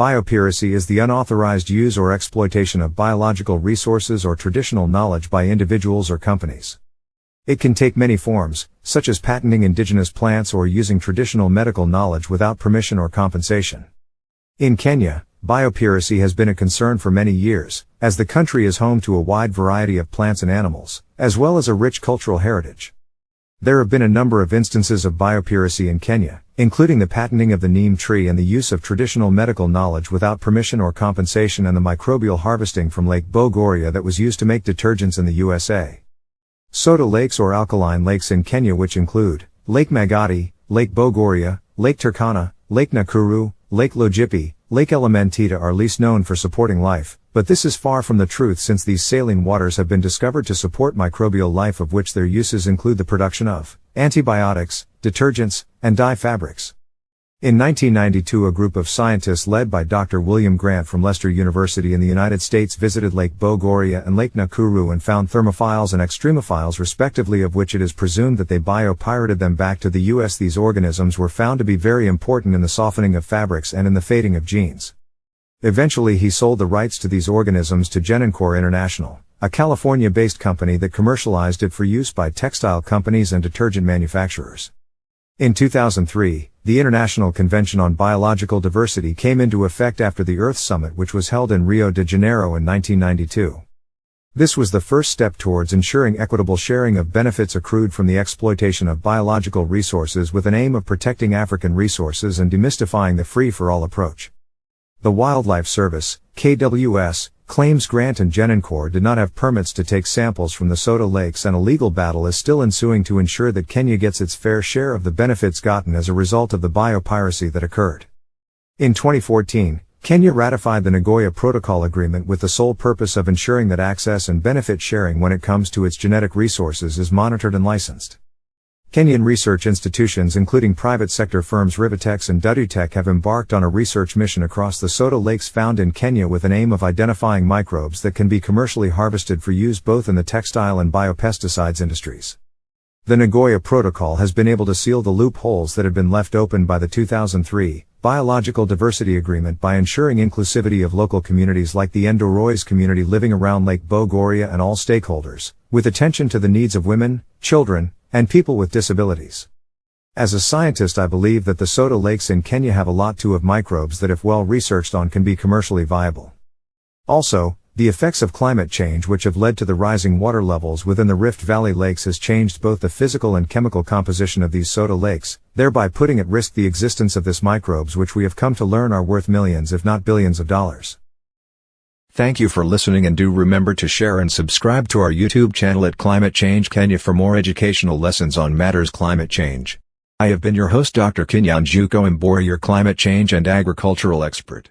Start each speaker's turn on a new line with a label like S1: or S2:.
S1: Biopiracy is the unauthorized use or exploitation of biological resources or traditional knowledge by individuals or companies. It can take many forms, such as patenting indigenous plants or using traditional medical knowledge without permission or compensation. In Kenya, biopiracy has been a concern for many years, as the country is home to a wide variety of plants and animals, as well as a rich cultural heritage. There have been a number of instances of biopiracy in Kenya, including the patenting of the neem tree and the use of traditional medical knowledge without permission or compensation, and the microbial harvesting from Lake Bogoria that was used to make detergents in the USA. Soda lakes or alkaline lakes in Kenya, which include Lake Magadi, Lake Bogoria, Lake Turkana, Lake Nakuru, Lake Logipi, Lake Elementita, are least known for supporting life, but this is far from the truth, since these saline waters have been discovered to support microbial life, of which their uses include the production of antibiotics, detergents, and dye fabrics. In 1992, a group of scientists led by Dr. William Grant from Leicester University in the United States visited Lake Bogoria and Lake Nakuru and found thermophiles and extremophiles respectively, of which it is presumed that they biopirated them back to the US. These organisms were found to be very important in the softening of fabrics and in the fading of genes. Eventually he sold the rights to these organisms to Genencor International, a California-based company that commercialized it for use by textile companies and detergent manufacturers. In 2003, the International Convention on Biological Diversity came into effect after the Earth Summit, which was held in Rio de Janeiro in 1992. This was the first step towards ensuring equitable sharing of benefits accrued from the exploitation of biological resources, with an aim of protecting African resources and demystifying the free-for-all approach. The Wildlife Service, KWS, claims Grant and Genencor did not have permits to take samples from the Soda lakes, and a legal battle is still ensuing to ensure that Kenya gets its fair share of the benefits gotten as a result of the biopiracy that occurred. In 2014, Kenya ratified the Nagoya Protocol Agreement with the sole purpose of ensuring that access and benefit sharing when it comes to its genetic resources is monitored and licensed. Kenyan research institutions, including private sector firms Rivitex and Dudutech, have embarked on a research mission across the Soda lakes found in Kenya with an aim of identifying microbes that can be commercially harvested for use both in the textile and biopesticides industries. The Nagoya Protocol has been able to seal the loopholes that had been left open by the 2003 Biological Diversity Agreement by ensuring inclusivity of local communities like the Endorois community living around Lake Bogoria and all stakeholders, with attention to the needs of women, children, and people with disabilities. As a scientist, I believe that the Soda lakes in Kenya have a lot too of microbes that, if well researched on, can be commercially viable. Also, the effects of climate change, which have led to the rising water levels within the Rift Valley lakes, has changed both the physical and chemical composition of these Soda lakes, thereby putting at risk the existence of these microbes, which we have come to learn are worth millions if not billions of dollars.
S2: Thank you for listening, and do remember to share and subscribe to our YouTube channel at Climate Change Kenya for more educational lessons on matters climate change. I have been your host, Dr. Kinyanjuko Mbori, your climate change and agricultural expert.